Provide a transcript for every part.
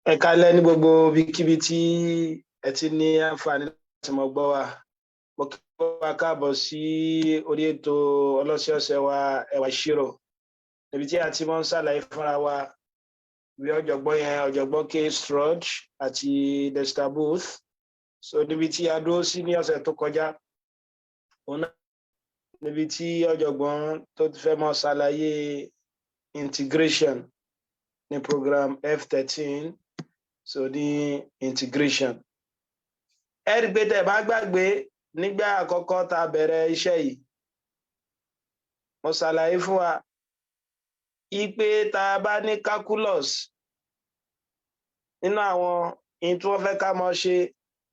Ẹ kálẹ́ ní gbogbo ibikíbi tí ẹ ti ní àǹfààní láti mọ gbọ́ wa. Mo kí wa káàbọ̀ sí orí ètò ọlọ́sẹ̀ọ̀sẹ̀ wa ẹ̀wà ìṣirò, níbi tí a ti máa ń ṣàlàyé fúnra wa bí ọ̀jọ̀gbọ́n K. Stroud àti Dexter Booth. So níbi tí a dúró sí ní ọ̀sẹ̀ tó kọjá, òun náà níbi tí ọ̀jọ̀gbọ́n tó ti fẹ́ máa ṣàlàyé integration ní program F13. So the integration. Ẹ rí pé tẹ́ bá gbàgbé nígbà àkọ́kọ́ tá bẹ̀rẹ̀ iṣẹ́ yìí, mo ṣàlàyé fún wa ipe tá bá ní calculus nínú àwọn in tí wọ́n fẹ́ ká máa ṣe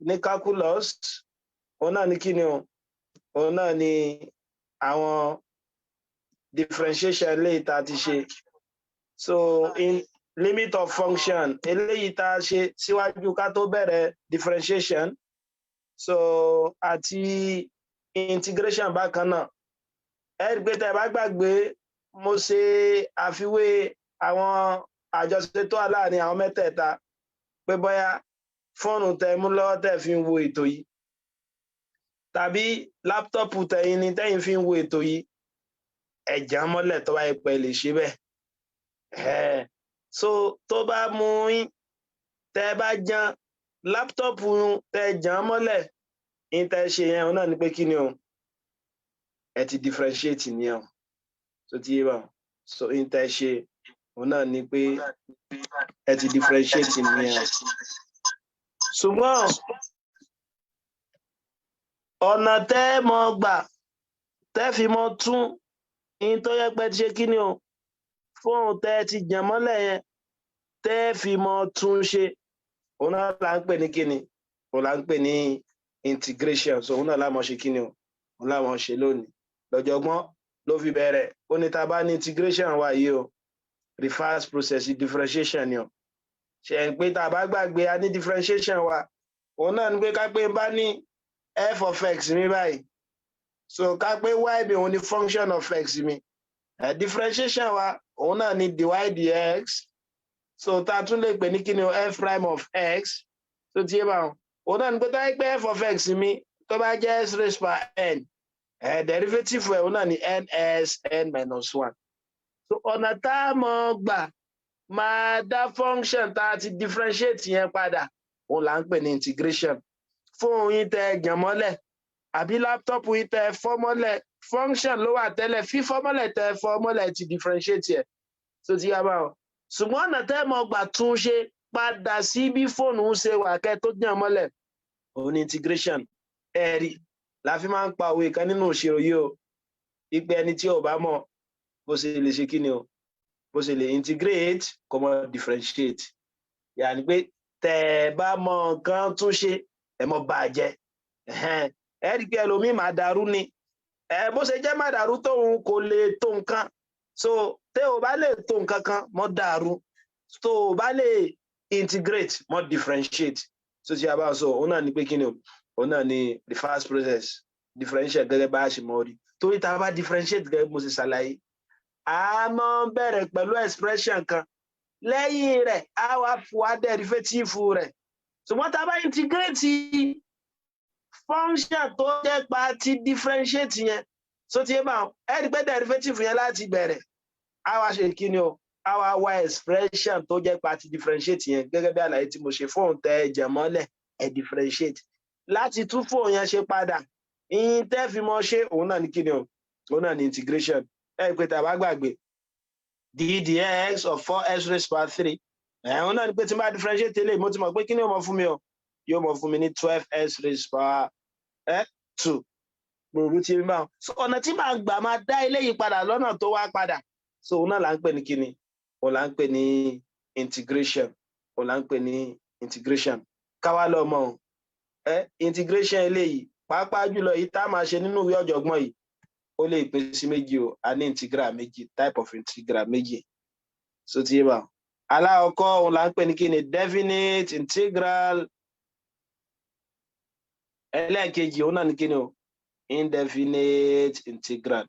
ní calculus, òun náà ní kíni o, òun náà ní àwọn differentiation lè tá ti ṣe. So in limit of function eléyìí tá a ṣe síwájú ká tó bẹ̀rẹ̀ differentiation, so àti integration bákan náà. Ẹ rí pé tẹ́ bá gbàgbé mo ṣe àfiwé àwọn àjọṣe tó wà láàrin àwọn mẹ́tẹ̀ẹ̀ta pé bóyá fóònù tẹ́ mú lọ́wọ́ tẹ́ fi ń wo ètò yìí tàbí láptọ́ọ̀pù tẹ́yin ni tẹ́yin fi ń wo ètò yìí, ẹ̀já mọ́lẹ̀ tó bá yẹ pé lè ṣe bẹ́ẹ̀. So tó bá mú yín tẹ́ bá jan láptọ́ọ̀pù tẹ́ jàn mọ́lẹ̀, in tẹ́ ṣe yẹn òun náà ni pé kí ni o, ẹ ti differentiate ni o. So ti yé bá, so in tẹ́ ṣe òun náà ni pé ẹ ti differentiate ni o. Ṣùgbọ́n ọ̀nà tẹ́ mọ́ gbà tẹ́ fi mọ́ tún in tó yẹ pé ti ṣe kí ni o, fóònù tẹ́ ti jàn mọ́lẹ̀ yẹn tẹ́ fi mọ́ tún ṣe, òun náà là ń pè ní kíni, òun là ń pè ní integration. So òun náà la mọ̀ ṣe kíni o, òun la mọ̀ ṣe lónìí. Lọ́jọ̀gbọ́n ló fi bẹ̀rẹ̀, ó ní tá bá ní integration wa yìí o, reverse process differentiation ni o. Ṣé ń pé tá bá gbàgbé a ní differentiation wa, òun náà ní pé ká pé bá ní f of x mi báyìí, so ká pé y bí òun ní function of x mi, differentiation wa òun náà ní dy dx. So tá tún lè pè ní kíni o, f prime of x. So tí ẹ bá òun náà ní pé tá pé f of x mi tó bá jẹ́ s raised by n, derivative ẹ̀ òun náà ní ns n minus 1. So ọ̀nà tá mọ̀ gbà máa dá function tá ti differentiate yẹn padà, òun là ń pè ní integration. Fóònù yín tẹ́ jàn mọ́lẹ̀ àbí láptọ́ọ̀pù yín tẹ́ fọ́ mọ́lẹ̀, function ló wà tẹ́lẹ̀, fífọ́ mọ́lẹ̀ tẹ́ fọ́ mọ́lẹ̀ ti differentiate ẹ̀. So tí a bá wọn, ṣùgbọ́n ọ̀nà tẹ́ mọ̀ gbà tún ṣe padà sí bí fóònù ṣe wà kẹ́ tó jàn mọ́lẹ̀, òun ni integration. Ẹ̀rí la fi máa ń pa òwe kan nínú ìṣirò yìí o, ipe ẹni tí ò bá mọ̀ bó ṣe lè ṣe kí ni o, bó ṣe lè integrate kó mọ̀ differentiate. Yàní pé tẹ́ bá mọ̀ nǹkan tún ṣe ẹ mọ̀ bàjẹ́. Ẹ̀rí pé ẹlòmíì máa dàrú ni, bó ṣe jẹ́ máa dàrú tóun kò lè tó nǹkan. So tẹ́ ò bá lè tó nǹkan kan mọ́ dàrú, tó ò bá lè integrate mọ́ differentiate. So tí a bá sọ òun náà ni pé kí ni o, òun náà ni reverse process differentiate gẹ́gẹ́ bá a ṣe mọ̀ rí. Torí tá a bá differentiate gẹ́gẹ́ mo ṣe ṣàlàyé, a máa ń bẹ̀rẹ̀ pẹ̀lú expression kan, lẹ́yìn rẹ̀ a wá fún wa derivative rẹ̀. Ṣùgbọ́n tá a bá integrate function tó jẹ́ pa ti differentiate yẹn, so tí ẹ bá ẹ rí pé derivative yẹn láti bẹ̀rẹ̀ a wá ṣe kí ni o, a wá wá expression tó jẹ́ pa ti differentiate yẹn gẹ́gẹ́ bí àlàyé tí mo ṣe fóònù tẹ́ jẹ̀ mọ́lẹ̀ ẹ differentiate. Láti tún fóònù yẹn ṣe padà, ìyìn tẹ́ fi mọ́ ṣe òun náà ni kí ni o, òun náà ni integration. Ẹ rí pé tá a bá gbàgbé ddx of 4x raised by 3, òun náà ni pé tí n bá differentiate eléyìí mo ti mọ̀ pé kí ni yóò mọ̀ fún mi o, yóò mọ̀ fún mi ní 12x raised by 2. Gbogbo tí n bá wọn, so ọ̀nà tí màá gbà máa dá eléyìí padà lọ́nà tó wá padà, so òun náà là ń pè ní kíni, òun là ń pè ní integration, òun là ń pè ní integration. Káwá lọ mọ̀ integration eléyìí pàápàá jùlọ yìí tá a máa ṣe nínú ìwé ọ̀jọ̀gbọ́n yìí, ó lè pín sí méjì o, a ní integral méjì, type of integral méjì. So tí yé bá alákọ̀ọ́kọ́ òun là ń pè ní kíni, definite integral. Ẹlẹ́ẹ̀kejì òun náà ní kíni o, indefinite integral.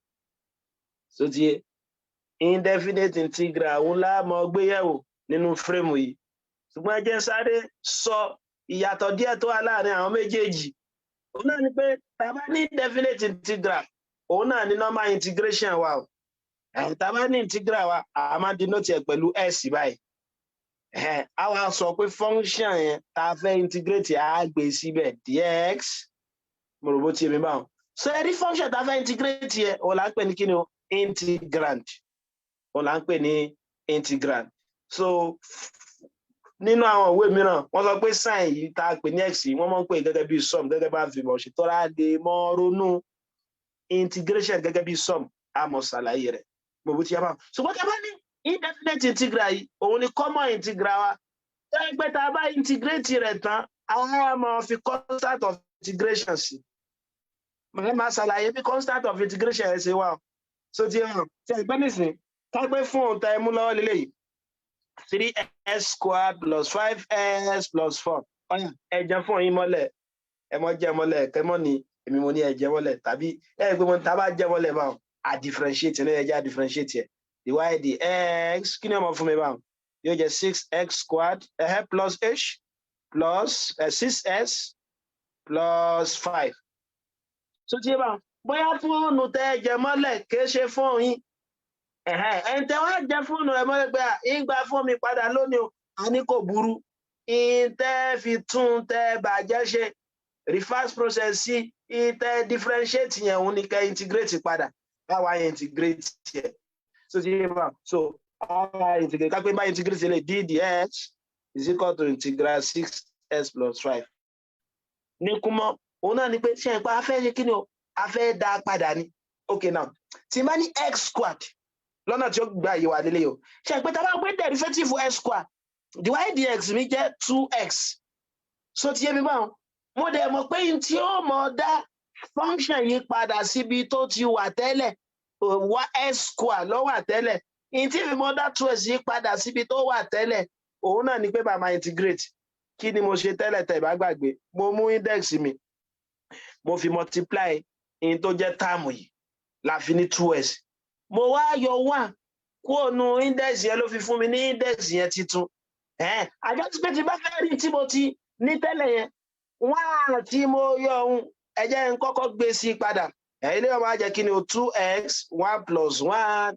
So tí yé indefinite integral òun la mọ̀ gbé yẹ̀wò nínú frame yìí. ṣùgbọ́n ẹ jẹ́ sáré sọ ìyàtọ̀ díẹ̀ tó wà láàrin àwọn méjèèjì. Òun náà ni pé tá bá ní definite integral, òun náà ni normal integration wa o. Tá bá ní integral wa, a máa denote ẹ̀ pẹ̀lú s báyìí. A wá sọ pé function yẹn tá fẹ́ integrate á gbé síbẹ̀ dx. Mo rò bó ti mi báwọn. So ẹ̀rí function tá fẹ́ integrate yẹn, òun là ń pè ní kíni o? Integrand. Òun là ń pè ní integrand. So nínú àwọn ìwé mìíràn wọ́n sọ pé sign yìí tá a pè ní x wọ́n máa ń pè gẹ́gẹ́ bí sum, gẹ́gẹ́ bá fi mọ̀ ṣe tọ́ra lè mọ ronú integration gẹ́gẹ́ bí sum àmọ́ ṣàlàyé rẹ̀ mo bó ti yá bá. Ṣùgbọ́n tá a bá ní indefinite integral yìí òun ni common integral wa tó ń pẹ́ tá a bá integrate rẹ̀ tán àwọn ọmọ fi constant of integration sí. Màá máa ṣàlàyé bí constant of integration ẹ̀ ṣe wà ó. So ti hàn ṣe ìgbẹ́ nísìnyí ká gbé fún òun ta ẹmú lọ́wọ́ lélẹ́yìí 3s squared plus 5s plus 4. Ọ̀yà ẹ̀jẹ̀ fún yín mọ́lẹ̀ ẹ mọ́ jẹ́ mọ́lẹ̀ kẹ́mọ́ ni èmi mo ní ẹ̀jẹ̀ mọ́lẹ̀ tàbí ẹ̀ gbé wọn tá a bá jẹ́ mọ́lẹ̀ báwọn a differentiate ní ẹ̀jẹ̀ a differentiate yẹ divide the x kí ni ọmọ fún mi báwọn yóò jẹ́ 6x squared plus h plus 6s plus 5. So ti yé báwọn bóyá fóònù tẹ ẹ̀jẹ̀ mọ́lẹ̀ kì í ṣe fún yín. Ẹ̀ǹtẹ̀ wá jẹ́ fóònù ẹ̀ mọ́lẹ̀ pé ìgbà fún mi padà lónìí o a ní kò burú ìtẹ́ fi tún tẹ́ bàjẹ́ ṣe reverse process sí ìtẹ́ differentiate yẹn òun ní kẹ́ integrate padà báwa yẹn integrate yẹn. So ti yé bá so integrate ká pé bá integrate lè ddx is equal to integral 6s plus 5. ní kúmọ́ òun náà ni pé ṣe ìpa afẹ́ ṣe kí ni o afẹ́ dá padà ni. Okay now tí n bá ní x squared lọ́nà tí ó gba ìyè wà nílé o ṣe pé tá a bá gbé derivative x square divide dx mi jẹ́ 2x. So ti yé mi báwọn mo dẹ̀ mọ̀ pé tí ó mọ̀ dá function yìí padà síbi tó ti wà tẹ́lẹ̀ wá x square ló wà tẹ́lẹ̀ tí mi mọ̀ dá 2x yìí padà síbi tó wà tẹ́lẹ̀ òun náà ni pé bá máa integrate. Kí ni mo ṣe tẹ́lẹ̀ tẹ́ bá gbàgbé mo mú index mi mo fi multiply in tó jẹ́ táàmù yìí la fi ní 2x. Mo wá yọ 1 kúrò nù index yẹn ló fi fún mi ní index yẹn titun. Àjọ tí pé tí bá fẹ́ rí tí mo ti ní tẹ́lẹ̀ yẹn 1 tí mo yọ ohun ẹ jẹ́ n kọ́kọ́ gbé sí padà. Ilé ọmọ ajẹ́ kí ni o 2x 1 plus 1.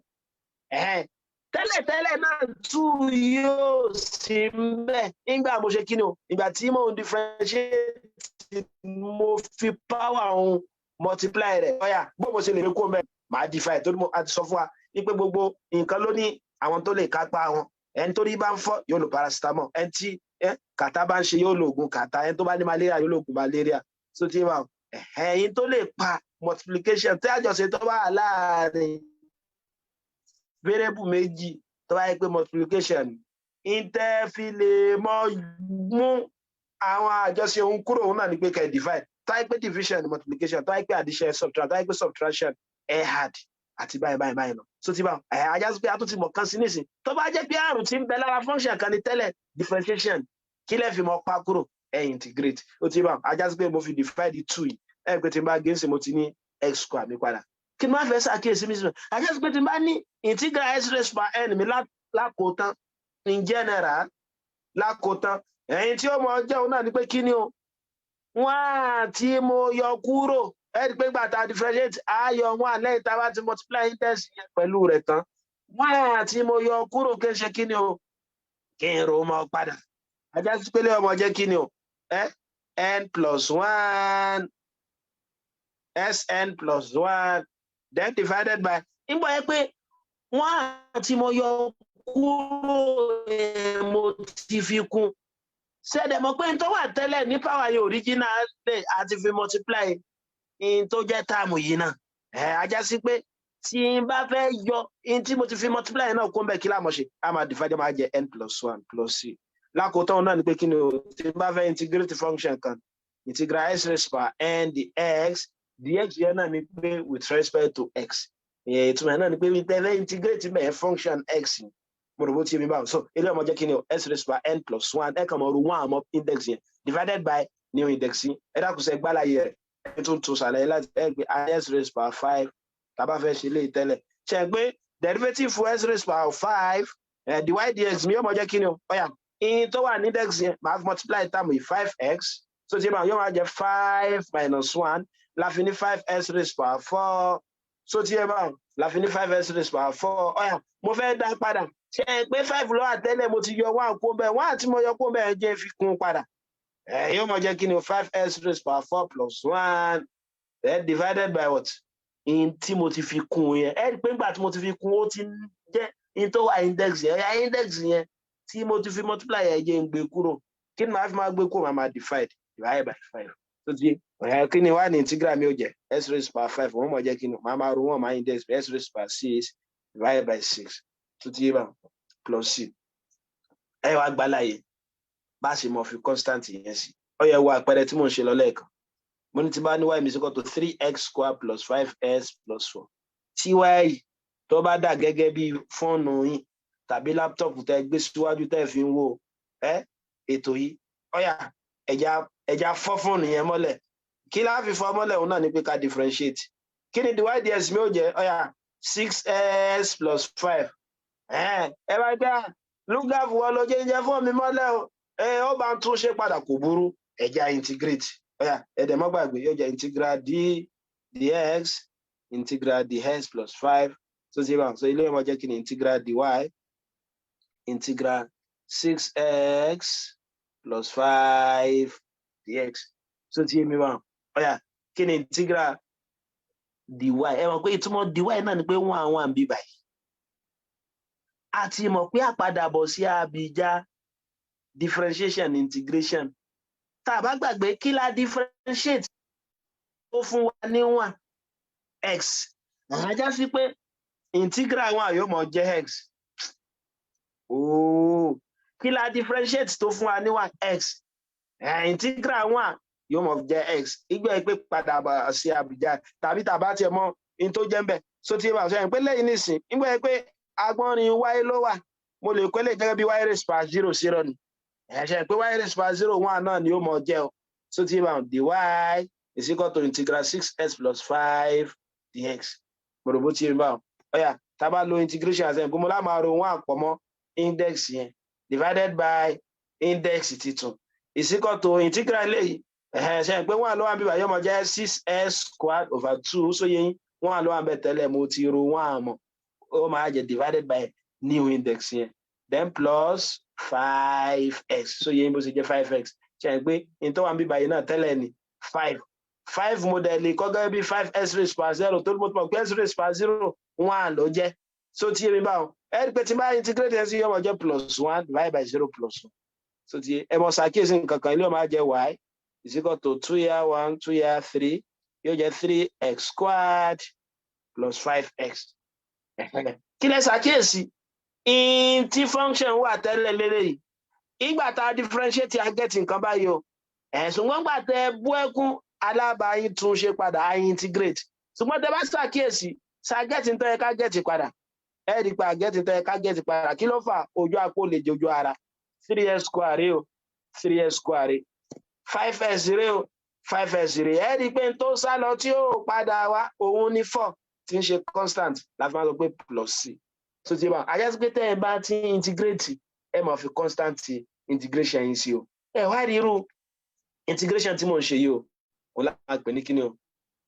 Tẹ́lẹ̀ náà 2 yóò sí mbẹ̀ nígbà mo ṣe kí ni o ìgbà tí mo differentiate mo fi power ohun multiply rẹ̀. Ọ̀yà bó mo ṣe lè rí kó mbẹ̀ màá define tó ní mo àti sọ fún wa wípé gbogbo nǹkan ló ní àwọn tó lè kápá wọn. Ẹni tó rí bá ń fọ́ yóò lo paracetamol, ẹni tí kàtá bá ń ṣe yóò lo oògùn kàtá, ẹni tó bá ní malaria yóò lo oògùn malaria. So tí wà ẹ̀yin tó lè pa multiplication tí àjọṣe tó bá láàrin variable méjì tó bá yẹ pé multiplication ìtẹ́ fi lè mọ mú àwọn àjọṣe ohun kúrò òun náà ní pé kẹ́ divide tó yẹ pé division multiplication tó yẹ pé addition subtract tó yẹ pé subtraction add àti báyìí lọ. So ti bá ajá sí pé a tún ti mọ̀ kan sí nísìn tó bá jẹ́ pé àrùn tí ń bẹ lára function kan ní tẹ́lẹ̀ differentiation kí lẹ́ fi mọ pa kúrò integrate. Ó ti bá ajá sí pé mo fi divide 2 yìí pé tí n bá gé ń sè mo ti ní x square mi padà. Kí ni wọ́n fẹ́ ṣàkíyèsí mi sùn ajá sí pé tí n bá ní integral x raised by n mi lákòótán in general lákòótán ẹ̀yin tí ó mọ̀ jẹ́ òun náà ni pé kí ni o wọ́n tí mo yọ kúrò ẹ̀rí pé gbàtà differentiate ayọ̀ wọn lẹ́yìn tá a bá ti multiply index yẹn pẹ̀lú rẹ̀ tán wọ́n tí mo yọ kúrò kí n ṣe kí ni o kí n rò mọ́ padà ajá sí pé lé ọmọ jẹ́ kí ni o n plus 1 sn plus 1 then divided by nígbà yẹn pé wọ́n tí mo yọ kúrò mo ti fi kún ṣẹ̀dẹ̀ mọ̀ pé n tó wà tẹ́lẹ̀ ní power yẹn original àti fi multiply in tó jẹ́ táàmù yìí náà ajá sí pé tí n bá fẹ́ yọ in tí mo ti fi multiply náà kó ń bẹ̀ kí láàmọ̀ ṣe a máa divide máa jẹ n plus 1 plus c lákòótán náà ni pé kí ni o tí n bá fẹ́ integrate function kan integral x raised by n dx dx yẹn náà ni pé with respect to x ìtumọ̀ náà ni pé fẹ́ integrate mẹ́ function x mo rò bó ti yé mi báwo so ilé ọmọ jẹ́ kí ni o x raised by n plus 1 ẹ̀ kàn mọ̀ ru 1 àmọ́ index yẹn divided by new index yẹn ẹ̀ dàkúnṣe gbálàyé rẹ̀ tó ṣàlàyé láti ẹgbẹ́ x raised by 5 tàbá fẹ́ ṣe lè tẹ́lẹ̀ ṣe pé derivative x raised by 5 divide dx mi yóò mọ jẹ́ kí ni o ọ̀yà in tó wà ní index yẹn máa multiply term with 5x so tí yóò máa jẹ 5 minus 1 la fi ní 5s raised power 4 so tí la fi ní 5s raised power 4 ọ̀yà mo fẹ́ dá padà ṣe pé 5 ló wà tẹ́lẹ̀ mo ti yọ 1 kó bẹ́ẹ̀ 1 tí mo yọ kó bẹ́ẹ̀ jẹ́ fi kún padà yóò máa jẹ́ kí ni 5s raised power 4 plus 1 then divided by what in tí mo ti fi kún yẹn ẹ rí pé nígbà tí mo ti fi kún ó ti jẹ́ in tó wà index yẹn ọ̀yà index yẹn tí mo ti fi multiply yẹn jẹ́ ń gbé kúrò kí ni màá fi máa gbé kúrò máa divide by 5 so tí kí ni wá ní integral mi ó jẹ́ s raised power 5 wọ́n mọ̀ jẹ́ kí ni màá ro wọ́n máa index s raised power 6 divided by 6 so tí plus c ẹ wá gbáláyé bá ṣe mọ̀ fi constant yẹn sí ó yẹ wo àpẹẹrẹ tí mò ń ṣe lọ lẹ́ẹ̀kan mo ní tí bá ní y is equal to 3x square plus 5s plus 4 tí y tó bá dà gẹ́gẹ́ bí fóònù yín tàbí láptọ̀pù tẹ́ gbé síwájú tẹ́ fi ń wo ètò yìí ọ̀yà ẹja fọ́ fóònù yẹn mọ́lẹ̀ kí la fi fọ́ mọ́lẹ̀ òun náà ni pé ká differentiate kí ni dy ds mi ó jẹ́ ọ̀yà 6s plus 5 ẹ bá gbá Lukgaf wọ́n ló jẹ́ fún mi mọ́lẹ̀ o ó bá ń tún ṣe padà kò burú ẹja integrate ọ̀yà ẹ̀dẹ̀ mọ́ gbàgbé yóò jẹ́ integral dx integral dx plus 5 so ilé ìwọ̀n jẹ́ kí ni integral dy integral 6x plus 5 dx so tí èmi wà ọ̀yà kí ni integral dy ẹ mọ̀ pé ìtumọ̀ dy náà ni pé wọ́n àwọn àbí báyìí àti mọ̀ pé àpadàbọ̀ sí àbíjá differentiation integration tá a bá gbàgbé kí la differentiate ó fún wa ní 1 x ajá sí pé integral wọn yóò mọ̀ jẹ́ x kí la differentiate tó fún wa ní 1 x integral wọn yóò mọ̀ jẹ́ x ìgbẹ́ pé padà bọ̀ sí àbíjá tàbí tàbá tiẹ̀ mọ̀ in tó jẹ́ ń bẹ̀ so tí wà sẹ́yìn pé lẹ́yìn nísìn ìgbẹ́ pé agbọ́nrin y ló wà mo lè kọ́lé gẹ́gẹ́ bí y raised power 0 0 ni ẹ̀ṣẹ̀ pé y raised power 0 1 náà ni ó mọ̀ jẹ́ o so tí wà dy is equal to integral 6s plus 5 dx mo rò bó ti rí báwọn ọ̀yà tá bá lo integration àti ẹ̀gbọ́n mo lá máa ro 1 pọ̀ mọ́ index yẹn divided by index titun is equal to integral eléyìí ẹ̀ṣẹ̀ pé 1 ló wà bíbá yóò mọ̀ jẹ́ 6s squared over 2 so yẹn 1 ló wà bẹ̀ tẹ́lẹ̀ mo ti ro 1 mọ́ ó máa jẹ́ divided by new index yẹn then plus 5x so yẹn bó ṣe jẹ́ 5x ṣe pé in tó wà bíbá yẹn náà tẹ́lẹ̀ ni 5 model kọ́gẹ́ bí 5s raised power 0 tó mọ̀ pé s raised power 0 1 ló jẹ́ so tí èmi báwọn ẹ pé tí máa integrate ẹ sí yọmọ jẹ́ plus 1 divided by 0 plus 1 so tí ẹ mọ̀ ṣàkíyèsí nǹkan kan ilé ọmọ á jẹ́ y is equal to 2 2 3 yóò jẹ́ 3x squared plus 5x kí lẹ ṣàkíyèsí in tí function wà tẹ́lẹ̀ lélẹ́yìí ìgbà tá a differentiate a get nǹkan báyìí o ṣùgbọ́n gbà tẹ bú ẹkún alábàáyín tún ṣe padà a integrate ṣùgbọ́n tẹ bá ṣàkíyèsí ṣàgẹ́tì tó yẹ ká gẹ́tì padà ẹ rí pa àgẹ́tì tó yẹ ká gẹ́tì padà kí ló fà ojú àpò lè jojú ara 3s square rẹ o 3s square rẹ 5s rẹ o 5s rẹ ẹ rí pé tó sá lọ tí ó padà wá òun ní 4 tí ń ṣe constant láti máa sọ pé plus c so ti bá àjẹsí pé tẹ́ ẹ bá ti integrate ẹ máa fi constant integration yìí sí o ẹ wá rí irú integration tí mò ń ṣe yìí o òun láti máa pè ní kíni o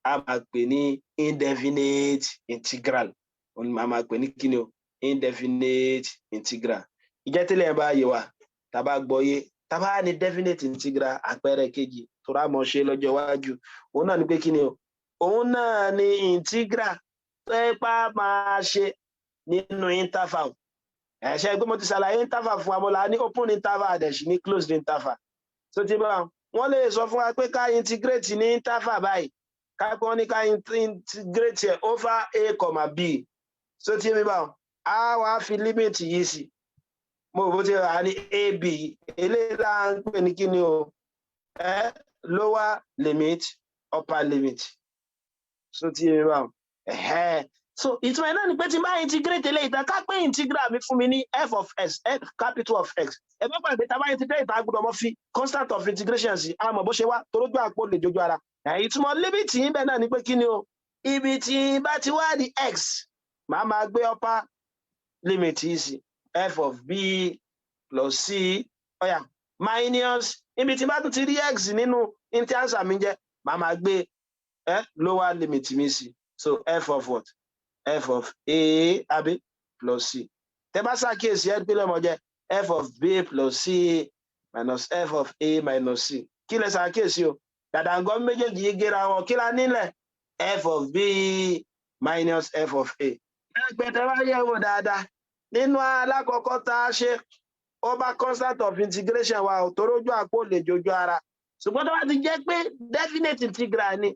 a máa pè ní indefinite integral òun máa pè ní kíni o indefinite integral ìjẹ́tẹ̀lẹ̀ bá yẹ wá tàbá gbọ́yé tàbá ní definite integral àpẹẹrẹ kejì tó rà mọ́ ṣe lọ́jọ́ iwájú òun náà ní pé kíni o òun náà ní integral tó ẹ pa máa ṣe nínú interval ẹ̀ṣẹ́ pé mo ti ṣàlàyé interval fún wa mo là ní open interval àdẹ̀ṣì ní closed interval so ti bá wọ́n lè sọ fún wa pé ká integrate ní interval báyìí ká pé wọ́n ní ká integrate ẹ̀ over a, b so ti mi bá a wá fi limit yìí sí mo bó ti rà ní ab eléyìí là ń pè ní kí ni o lower limit upper limit so ti mi bá so ìtumọ̀ náà ni pé tí n bá integrate eléyìí tán ká pé integral mi fún mi ní f of x f capital of x ẹ bá pàdé tá a bá integrate tá a gbọ́dọ̀ mọ́ fi constant of integration sí àmọ́ bó ṣe wá torójú àpò lè jojú ara ìtumọ̀ limit yìí bẹ́ẹ̀ náà ni pé kí ni o ibi tí bá ti wá di x màá máa gbé upper limit yìí sí f of b plus c Ọ̀yà minus ibi tí bá tún ti rí x nínú in tí answer mi jẹ́ màá máa gbé lower limit mi sí. So f of what? F of a àbí plus c. Tẹ́ bá ṣàkíyèsí ẹ pé lọ́mọ jẹ́ f of b plus c minus f of a minus c. Kí lẹ ṣàkíyèsí o? Dàdàngọ́ méjèèjì yìí gẹ́ra wọn. Kí la nílẹ̀? F of b minus f of a. Ẹgbẹ́ tẹ́ bá yẹ̀ wò dáadáa. Nínú alákọ̀ọ́kọ́ tá a ṣe, ó bá constant of integration wa ò tó rójú àpò lè jojú ara. Ṣùgbọ́n tó bá ti jẹ́ pé definite integral ni,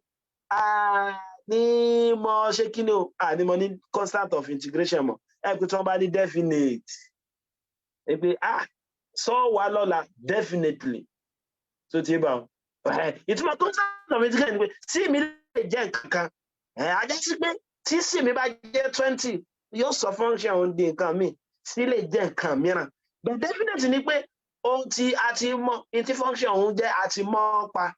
ní mo ṣe kí ni o? Ní mo ní constant of integration mọ̀. Ẹ pé tí wọ́n bá ní definite. Ẹ pé sọ wà lọ́la definitely. So ti bá wọn. Ìtumọ̀ constant of integration ni pé tí mi lè jẹ́ nǹkan kan. A jẹ́ sí pé tí sì mi bá jẹ́ 20 yóò sọ function òun di nǹkan mi sí lè jẹ́ nǹkan mìíràn. But definitely ni pé ohun tí a ti mọ̀ ní tí function òun jẹ́ a ti mọ̀ pa.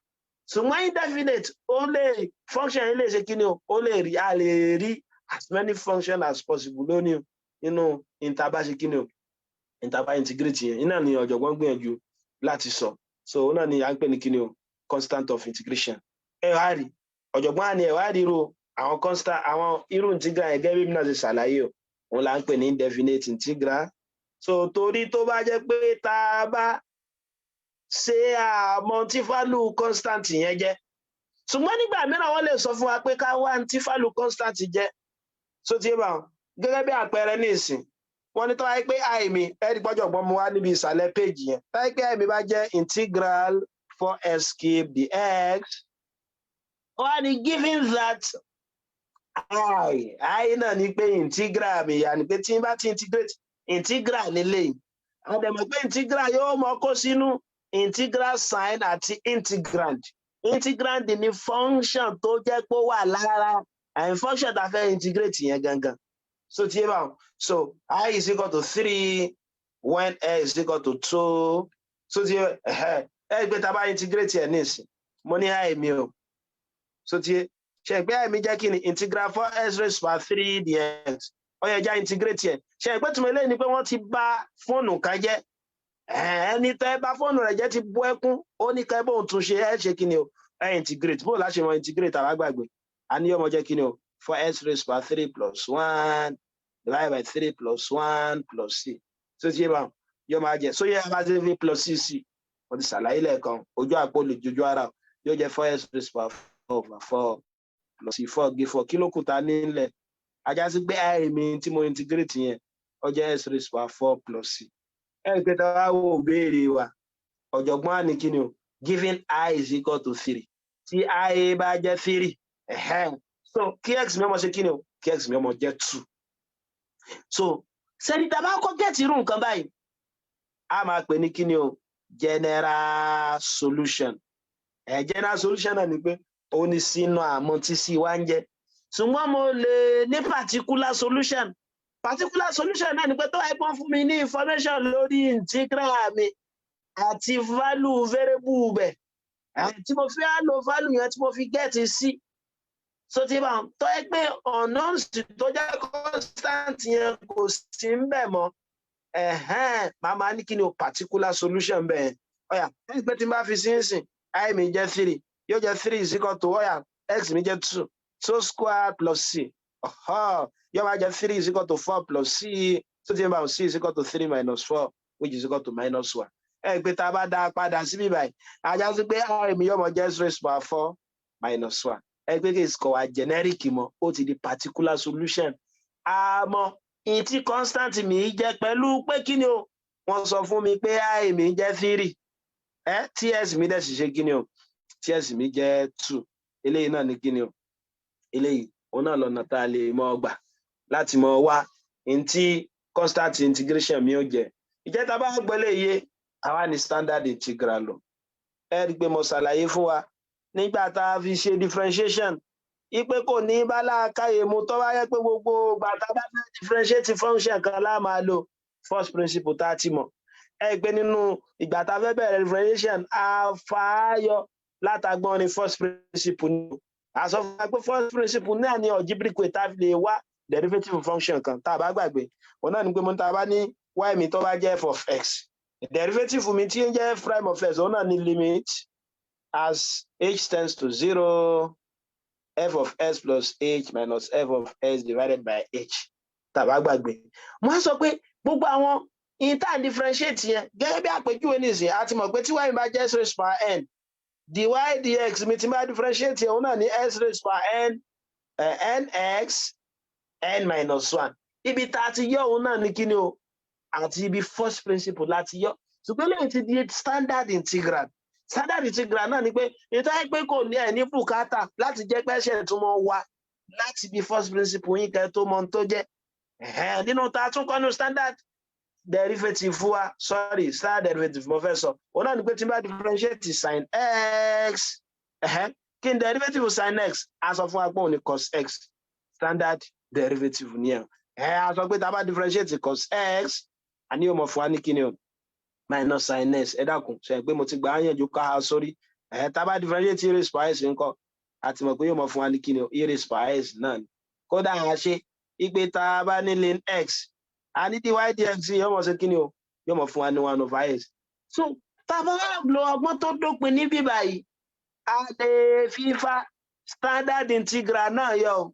Ṣùgbọ́n indefinite ó lè function yìí lè ṣe kí ni o? Ó lè rí a lè rí as many functions as possible lónìí nínú ìtàbá ṣe kí ni o? Ìtàbá integrate yẹn. Iná ni ọ̀jọ̀gbọ́n gbìyànjú láti sọ. So náà ni à ń pè ní kí ni o? Constant of integration. Ẹ wá rí ọ̀jọ̀gbọ́n á ní ẹ wá rí irú àwọn constant àwọn irú integral yẹn gẹ́gẹ́ bí mi náà ṣe ṣàlàyé o. Òun là ń pè ní indefinite integral. So torí tó bá jẹ́ pé tá a bá ṣe àmọ́ tí value constant yẹn jẹ́. Ṣùgbọ́n nígbà mìíràn wọ́n lè sọ fún wa pé ká wá tí value constant jẹ́. So ti bá wọn gẹ́gẹ́ bí àpẹẹrẹ ní ìsìn. Wọ́n ní tó wáyé pé i mi ẹ̀rí pọ́jọ̀gbọ́n mu wá níbi ìsàlẹ̀ péjì yẹn. Tó wáyé pé i mi bá jẹ́ integral 4x cube dx. Ó wá ní given that i náà ní pé integral mi yà ní pé tí n bá ti integrate integral lélẹ́yìn. A dẹ̀ mọ̀ pé integral yóò mọ kó sínú integral sign àti integrand. Integrand ni function tó jẹ́ pé ó wà lára function tá a fẹ́ integrate yẹn gangan. So ti yé bá wọn. So I is equal to 3 when x is equal to 2. So ti yé gbé tá a bá integrate yẹn nísìn. Mo ní i mi o. So ti yé ṣe pé i mi jẹ́ kí ni integral 4x raised by 3 dx. Ó yẹ já integrate yẹn. Ṣe pé tí mo lè ní pé wọ́n ti bá fóònù kan jẹ́. Ẹni tẹ́ bá fóònù rẹ̀ jẹ́ ti bú ẹkún. Ó ní kẹ́ bóun tún ṣe ṣe kí ni o? Integrate. Bó láṣẹ mọ integrate àwa gbàgbé. A ní ọmọ jẹ́ kí ni o? 4x raised by 3 plus 1 divided by 3 plus 1 plus c. So ti yé bá wọn. Yóò máa jẹ. So yẹ bá ti fi plus c. Mo ti ṣàlàyé lẹ́ẹ̀kan. Ojú àpò lè jojú ara. Yóò jẹ́ 4x raised by 4 over 4 plus c 4 gé 4. Kí ló kù ta nílẹ̀? Ajá sí pé i mi tí mo integrate yẹn. Ó jẹ́ x raised by 4 plus c. Ẹ pé tá a wò béèrè wa. Ọ̀jọ̀gbọ́n á ní kí ni o? Given i is equal to 3. Tí i bá jẹ́ 3. So kí x mi ọmọ ṣe kí ni o? Kí x mi ọmọ jẹ́ 2. So sẹ́ni tá a bá kọ́ gẹ̀ẹ́tì irú nǹkan báyìí. A máa pè ní kí ni o? General solution. General solution náà ni pé ó ní sínú àmọ́ tí sí wá ń jẹ́. Ṣùgbọ́n mo lè ní particular solution. Particular solution náà ni pé tó ẹ̀pọ̀n fún mi ní information lórí integral mi àti value variable bẹ̀. Tí mo fi á lo value yẹn tí mo fi get sí. So ti bá tó ẹ pé unknowns tó jẹ́ constant yẹn kò sí ń bẹ̀ mọ́. Màmá ní kí ni o particular solution bẹ̀. Ọ̀yà ẹ pé tí n bá fi sí ń sìn i mi jẹ́ 3 yóò jẹ́ 3 is equal to ọ̀yà x mi jẹ́ 2 so square plus c. Yóò máa jẹ́ 3 is equal to 4 plus c. So ti bá c is equal to 3 minus 4 which is equal to minus 1. Ẹ pé tá a bá dá padà síbí báyìí. Ajá sí pé i mi yóò mọ jẹ́ x raised by 4 minus 1. Ẹ pé kí ìsìkọ̀ wa generic mọ́ ó ti di particular solution. Àmọ́ ìtí constant mi jẹ́ pẹ̀lú pé kí ni o? Wọ́n sọ fún mi pé i mi jẹ́ 3. Tí s mi dẹ̀ sì ṣe kí ni o? Tí s mi jẹ́ 2. Eléyìí náà ni kí ni o? Eléyìí òun náà lọ́nà tá a lè mọ gbà láti mọ wá ìtí constant integration mi ó jẹ́. Ìjẹ́ tá a bá gbọ́lé iye àwa ní standard integral lọ. Ẹ rí pé mo ṣàlàyé fún wa nígbà tá a fi ṣe differentiation. Ipe kò ní bá láàkáyè mu tó bá yẹ pé gbogbo ìgbà tá a bá fẹ́ differentiate function kan lá máa lo first principle tá a ti mọ̀. Ẹ gbé nínú ìgbà tá a fẹ́ bẹ̀rẹ̀ differentiation àfààyọ látàgbọ́n ní first principle ni. A sọ fún wa pé first principle náà ní algebraic way tá a fi lè wá derivative function kan tá a bá gbàgbé. Òun náà ni pé mo tá a bá ní y mi tó bá jẹ́ f of x. Derivative mi tí ń jẹ́ f prime of s òun náà ní limit as h tends to 0 f of s plus h minus f of s divided by h. Tàbá gbàgbé. Mo á sọ pé gbogbo àwọn intern differentiate yẹn gẹ́gẹ́ bí àpèjúwe nìsín a ti mọ̀ pé tí y bá jẹ́ s raised power n dy dx mi ti máa differentiate òun náà ní s raised power n nx n minus 1. Ibi tá a ti yọ òun náà ní kíni o àti ibi first principle láti yọ. Ṣùgbọ́n lẹ́yìn ti di standard integral. Standard integral náà ni pé ìtọ́ pé kò ní ẹ̀ ní bùkátà láti jẹ́ pé ṣe ìtumọ̀ wa láti ibi first principle yín kẹ́ tó mọ ohun tó jẹ́. Nínú ta tún kọ́ ní standard derivative wa standard derivative mo fẹ́ sọ òun náà ni pé tí n bá differentiate sin x kí n derivative sin x a sọ fún wa pé òun ni cos x standard derivative ni ẹ̀ a sọ pé tá a bá differentiate cos x a ní yóò mọ̀ fún wa ní kíni o minus sin x ẹ dákun ṣe pé mo ti gbà á yànjú ká a sórí tá a bá differentiate e raised power s ńkọ́ a ti mọ̀ pé yóò mọ̀ fún wa ní kíni o e raised power s náà ni kódà a ṣe ìpè tá a bá ní ln x a ní dy dx yóò mọ̀ sí kíni o yóò mọ̀ fún wa ní 1 over s. So tá a bá lo ọgbọ́n tó dópin níbí báyìí a lè fífa standard integral náà yọ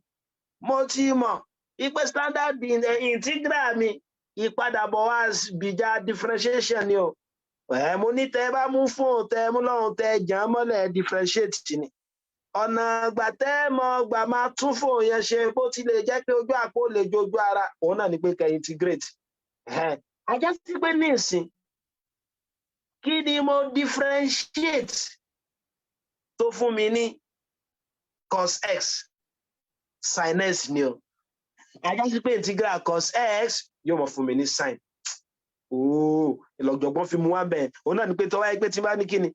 mo ti mọ̀ ìpè standard integral mi ìpadàbọ̀ wá bìjà differentiation ni o mo ní tẹ́ bá mú fún tẹ́ mú lọ́rùn tẹ́ jàn mọ́lẹ̀ differentiate ni ọ̀nà àgbà tẹ́ mọ gbà máa tún fún yẹn ṣe bó ti lè jẹ́ pé ojú àpò lè jojú ara òun náà ni pé kẹ́ integrate ajá sí pé ní ìsìn kí ni mo differentiate tó fún mi ní cos x sin x ni o ajá sí pé integral cos x yóò mọ̀ fún mi ní sin ìlọ̀jọ̀gbọ́n fi mú wá bẹ́ẹ̀ òun náà ni pé tọ́wọ́ pé tí bá ní kíni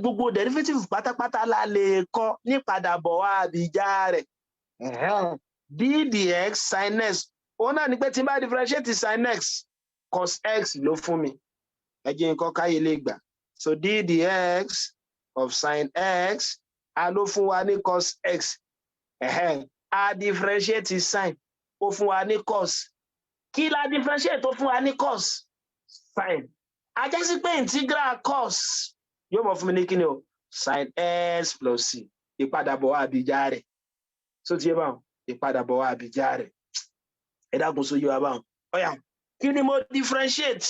gbogbo derivative pátápátá la lè kọ́ ní padàbọ̀ wá àbíjá rẹ̀ d dx sin x òun náà ni pé tí bá differentiate sin x cos x ló fún mi ẹ jẹ́ nǹkan káyé lè gbà so d dx of sin x a ló fún wa ní cos x a differentiate sin ó fún wa ní cos kí la differentiate tó fún wa ní cos sin a jẹ́ sí pé integral cos yóò mọ̀ fún mi ní kíni o sin s plus c ìpadàbọ̀ àbíjá rẹ̀ so ti yé báwọn ìpadàbọ̀ àbíjá rẹ̀ ẹ dákun so yé wa báwọn ọ̀yà kí ni mo differentiate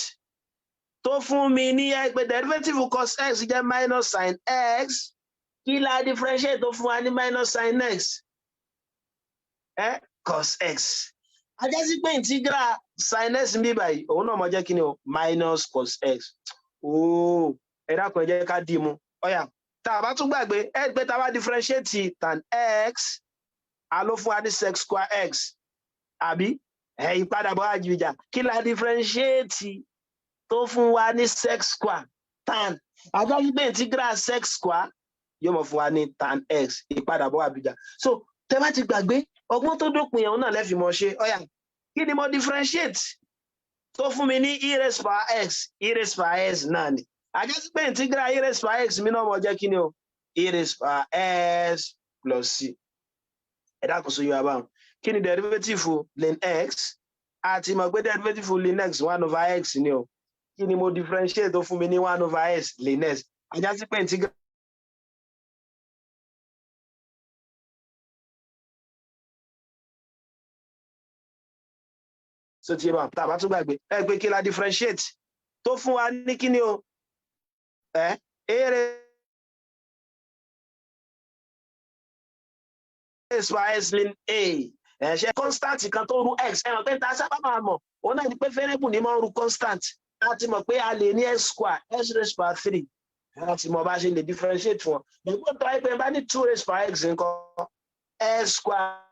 tó fún mi ní ẹgbẹ́ derivative cos x jẹ́ minus sin x kí la differentiate tó fún wa ní minus sin x cos x a jẹ́ sí pé integral sin x ń bí báyìí òun náà mọ̀ jẹ́ kíni o minus cos x ẹ dákun ẹ jẹ́ ká dì mú ọ̀yà tá a bá tún gbàgbé ẹgbẹ́ tá a bá differentiate tan x a ló fún wa ní sec square x àbí ìpadàbọ̀ àjìjà kí la differentiate tó fún wa ní sec square tan àjọyí pé integral sec square yóò mọ̀ fún wa ní tan x ìpadàbọ̀ àbíjà so tẹ́ bá ti gbàgbé ọgbọ́n tó dópin ẹ̀hún náà lẹ́fì mọ̀ ṣe ọ̀yà kí ni mo differentiate tó fún mi ní e raised power x náà ni àjọyí pé integral e raised power x mi náà mọ̀ jẹ́ kí ni o e raised power s plus c ẹ dákun so yóò wá báwọn kí ni derivative ln x àti mọ̀ pé derivative ln x 1 over x ni o kí ni mo differentiate tó fún mi ní 1 over s ln x àjọyí pé integral so ti yé báwọn tá a bá tún gbàgbé ẹ pé kí la differentiate tó fún wa ní kí ni o raised by s ln a ṣe constant kan tó ru x ẹ̀hàn pé ta sábà máa mọ̀ òun náà ni pé variable ní máa ń ru constant láti mọ̀ pé a lè ní s square s raised by 3 láti mọ̀ bá ṣe lè differentiate wọn nígbà tó wáyé pé bá ní 2 raised by x nǹkan s square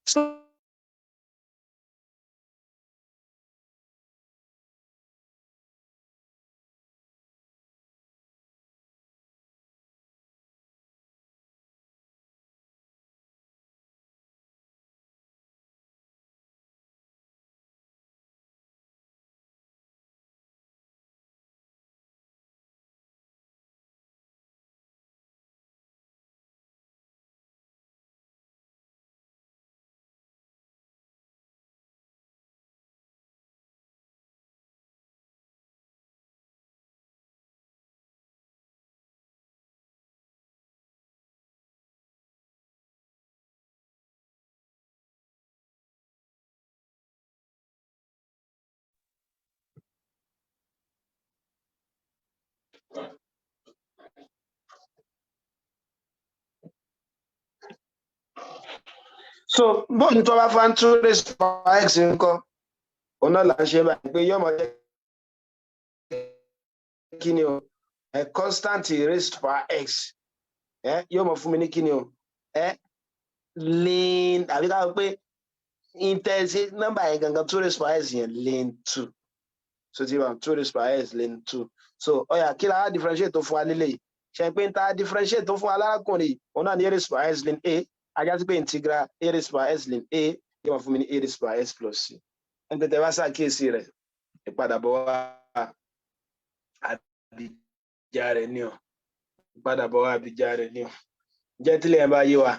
so So bóun tó bá fan 2 raised by x nǹkan òun náà là ń ṣe báyìí pé yóò mọ jẹ́ kí ni o constant raised by x yóò mọ fún mi ní kí ni o lane àbí ká pé intensity nọ́mbà yẹn gangan 2 raised by x yẹn lane 2 so ti wà 2 raised by x lane 2 so ọyà kí la differentiate tó fún wa nílé yìí ṣe pé n ta differentiate tó fún wa lárakùnrin òun náà ní a raised by x lane a ajá sí pé integral a raised by x lane a yóò mọ fún mi ní a raised by x plus c ẹni tẹ́tẹ́ bá ṣàkíyèsí rẹ̀ ìpadàbọ̀ wá àbíjà rẹ̀ ní ọ ìpadàbọ̀ wá àbíjà rẹ̀ ní ọ jẹ́ tílẹ̀ ẹ̀ bá yé wa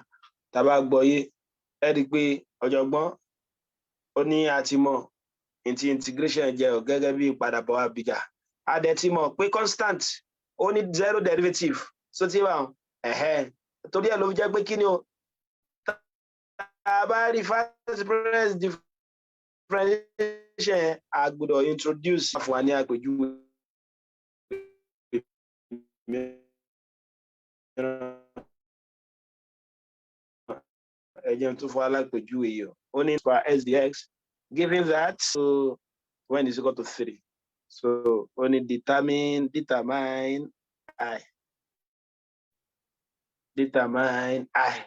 tàbá gbọ́ yé ẹ rí i pé ọ̀jọ̀gbọ́n ó ní àti mọ̀ ntí integration jẹ́ ọ gẹ́gẹ́ bí ìpadàbọ̀ wá àbíjà adẹ ti mọ̀ pé constant ó ní zero derivative so ti wà torí ẹ̀ ló jẹ́ pé kí ni o tàbá rí first preference differentiation a gbọ́dọ̀ introduce fún wa ní àpèjúwe ẹjẹ tó fún alápèjúwe yìí ó ní for s dx given that so when is equal to 3 so only determine I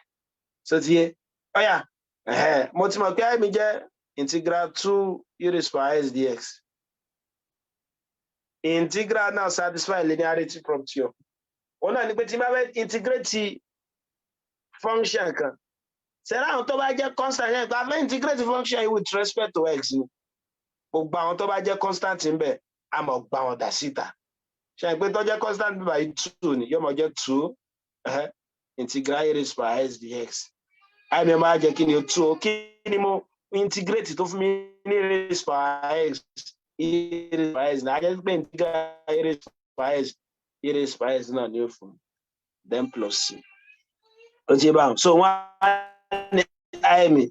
so ti oh yeah mo ti mọ̀ pé I mi jẹ́ integral 2 e raised by s dx integral now satisfy linearity property òun náà ni pé tí n bá fẹ́ integrate function kan ṣẹlẹ̀ àwọn tó bá jẹ́ constant yẹn gba fẹ́ integrate function with respect to x ni gbogbo àwọn tó bá jẹ́ constant ń bẹ a mọ̀ gba wọn dà síta ṣe pé tó jẹ́ constant by 2 ni yóò mọ̀ jẹ́ 2 integral e raised by s dx I mi máa jẹ́ kí ni o 2 kí ni mo integrate tó fún mi ní raised by x e raised by s na jẹ́ pé integral e raised by s e raised by s náà ni ó fún then plus c ó ti bá wọn so wọ́n ní I mi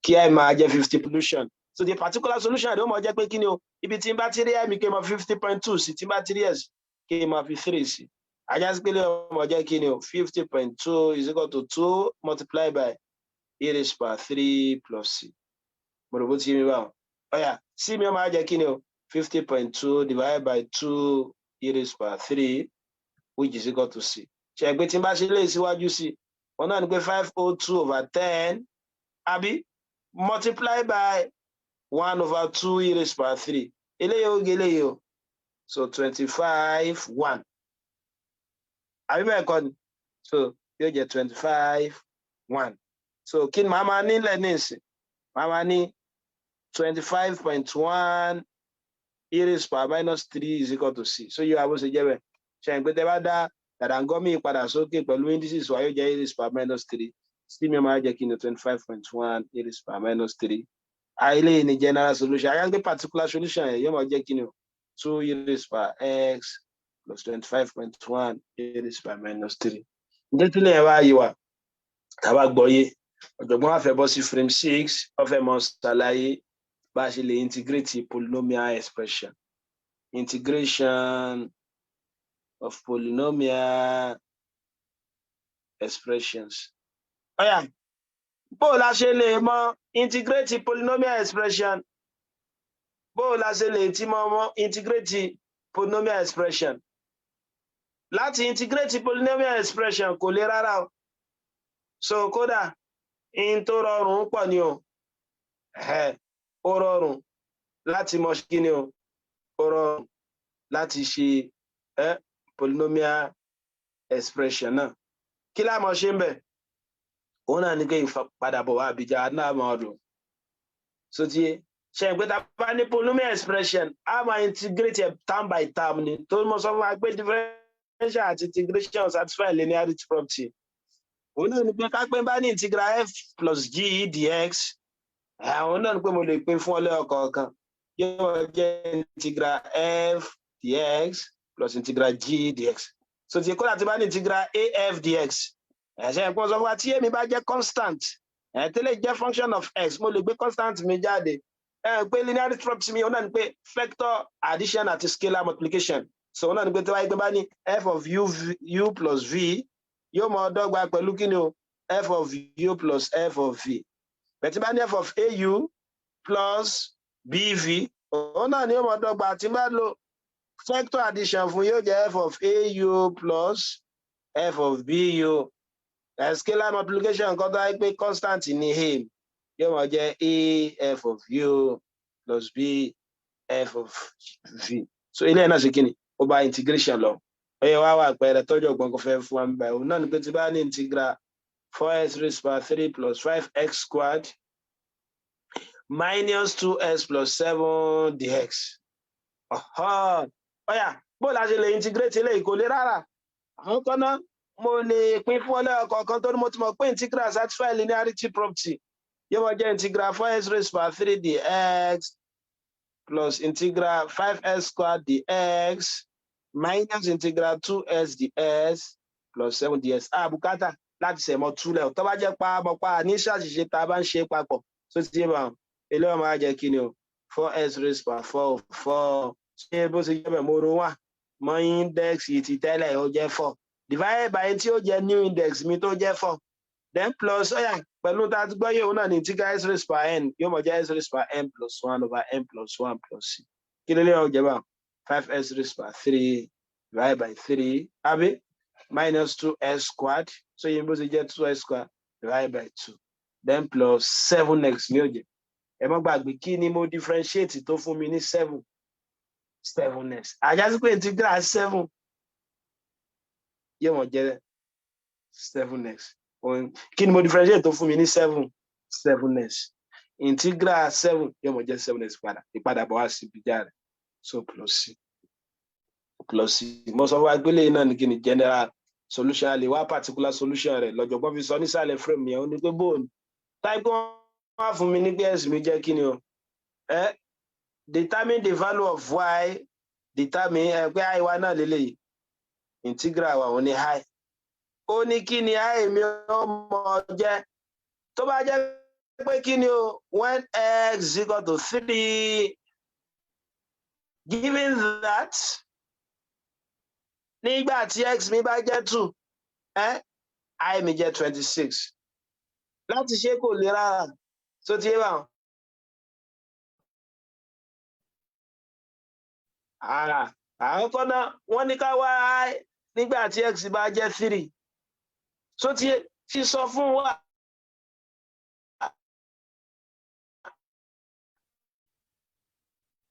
kí I máa jẹ́ 50 solution so the particular solution ó mọ̀ jẹ́ pé kí ni o ibi tí n bá ti rí I mi kí n mọ̀ 50.2 sí tí n bá ti rí s kí n mọ̀ fi 3 sí ajá sí pé lè mọ̀ jẹ́ kí ni o 50.2 is equal to 2 multiplied by e raised by 3 plus c mo rò bó ti rí báwọn ọ̀yà c mi ó máa jẹ́ kí ni o 50.2 divided by 2 e raised by 3 which is equal to c ṣe pé tí n bá ṣe lè síwájú sí wọn náà ni pé 502/10 àbí multiply by 1/2 e raised by 3 eléyìí ó gé eléyìí o so 25/1 àbí bẹ́ẹ̀ kọ́ ni so yóò jẹ́ 25/1 so kí ni màá máa nílẹ̀ ní ìsìn màá máa ní 25.1 e raised by -3 is equal to c so yóò wá bó ṣe jẹ́ bẹ́ẹ̀ ṣe pé tẹ́ bá dá dàdángọ́mì padà sókè pẹ̀lú indices wa yóò jẹ́ e raised by -3 sí mi máa jẹ́ kí ni 25.1 e raised by -3 eléyìí ni general solution àyà gbé particular solution yẹn yóò máa jẹ́ kí ni 2 e raised by x plus 25.1 e raised by -3 ǹjẹ́ tí lẹ́yìn wá yìí wà tàbá gbọ́ yé ọ̀jọ̀gbọ́n wa fẹ́ bọ́ sí frame 6 ó fẹ́ mọ̀ ṣàlàyé bá a ṣe lè integrate polynomial expression integration of polynomial expressions. Ọ̀yà bó la ṣe lè mọ̀ integrate polynomial expression bó la ṣe lè ti mọ̀ integrate polynomial expression láti integrate polynomial expression kò lè rárá o so kódà in tó rọrùn pọ̀ ni o ó rọrùn láti mọ̀ kí ni o ó rọrùn láti ṣe polynomial expression náà kí la mọ̀ ṣe ń bẹ̀ òun náà ní pé ìpadàbọ̀ wá àbíjà náà mọ̀ ọdún so tí ṣe pé tá a bá ní polynomial expression a máa integrate term by term ni tó mọ̀ sọ fún wa pé differentiation àti integration satisfy linearity property òun náà ní pé ká pé bá ní integral f plus g dx àwọn náà ní pé mo lè pín fún ọlẹ́ ọ̀kọ̀ọ̀kan yóò jẹ́ integral f dx plus integral g dx so tí kó láti bá ní integral af dx ẹ̀ṣẹ̀ ìpọ́n sọ fún wa tí èmi bá jẹ́ constant tẹ́lẹ̀ jẹ́ function of x mo lè gbé constant mi jáde pé linearity property mi òun náà ní pé vector addition àti scalar multiplication so náà ni pé tí wáyé pé bá ní f of u plus v yóò mọ dọ́gba pẹ̀lú kí ni o f of u plus f of v bẹ̀tí bá ní f of au plus bv òun náà ni yóò mọ dọ́gba tí bá lo factor addition fún yóò jẹ́ f of au plus f of bu scalar multiplication kan tó wáyé pé constant ní a yóò mọ jẹ́ a f of u plus b f of v so ilé náà ṣe kí ni ó bá integration lọ ẹyẹ wá wà pẹ̀rẹ̀ tọ́jú ọgbọ̀n kò fẹ́ fún wa nígbà òun náà ni pé tí bá ní integral 4x raised to power 3 plus 5x squared minus 2x plus 7 dx. Ọ̀yà bó la ṣe lè integrate ilé kò lè rárá àwọn kan náà mo lè pín fún ọlẹ́ ọ̀kọ̀ọ̀kan tó ní mo ti mọ̀ pé integral satisfy linearity property yóò wọ́n jẹ́ integral 4x raised to power 3 dx plus integral 5x squared dx minus integral 2x dx plus 7 dx. Bùkátà láti ṣẹ̀mọ́ túlẹ̀ tó bá jẹ́ pa ní ṣàṣìṣe tá a bá ń ṣe papọ̀ tó ti yé bá wọn ilé ọmọ á jẹ́ kí ni o 4x raised to power 4 ṣé bó ṣe jẹ́ bẹ̀ mo ro wà mọ́ index yìí ti tẹ́lẹ̀ ó jẹ́ 4 divided by tí ó jẹ́ new index mi tó jẹ́ 4 then plus ọ̀yà pẹ̀lú tá a ti gbọ́ yóò náà ní integral x raised to power n yóò mọ̀ jẹ́ x raised to power n plus 1 over n plus 1 plus c kí ló lè ọ̀jẹ̀ bá 5x raised to power 3 divided by 3 àbí minus 2x squared so yìí bó ṣe jẹ́ 2x squared divided by 2 then plus 7x ní ọ̀jẹ̀ ẹ má gbàgbé kí ni mo differentiate tó fún mi ní 7x àjásí pé integral 7 yóò mọ̀ jẹ́ 7x kí ni mo differentiate tó fún mi ní 7x integral 7 yóò mọ̀ jẹ́ 7x ìpadàbọ̀ wá sí ìbíjà rẹ̀ so plus c mo sọ wá gbélé náà ní kí ni general solution lè wá particular solution rẹ̀ lọ́jọ́gbọ́n fi sọ nísàlẹ̀ frame yẹn ó ní pé bóun táìpé wọ́n fún mi ní pé s mi jẹ́ kí ni o determine the value of y determine pé i wa náà lélẹ́yìí integral wa òun ní i ó ní kí ni i mi ọmọ jẹ́ tó bá jẹ́ pé kí ni o when x is equal to 3 given that nígbà tí x mi bá jẹ́ 2 i mi jẹ́ 26 láti ṣe kò lè rárá so ti yé bá wọn. àwọn kan náà wọ́n ní ká wá i nígbà tí x bá jẹ́ 3 so ti sọ fún wa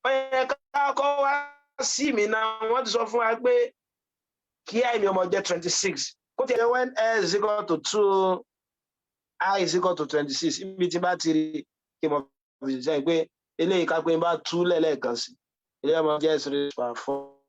ó yẹ ká kọ́ wá sí mi náà wọ́n ti sọ fún wa pé kí i mi ọmọ jẹ́ 26 kó tiẹ̀ when x is equal to 2 i is equal to 26 ibi tí bá ti rí kí mo fi ṣe pé eléyìí ká pé bá tú lẹ́lẹ́kan sí ilé ọmọ jẹ́ 3 4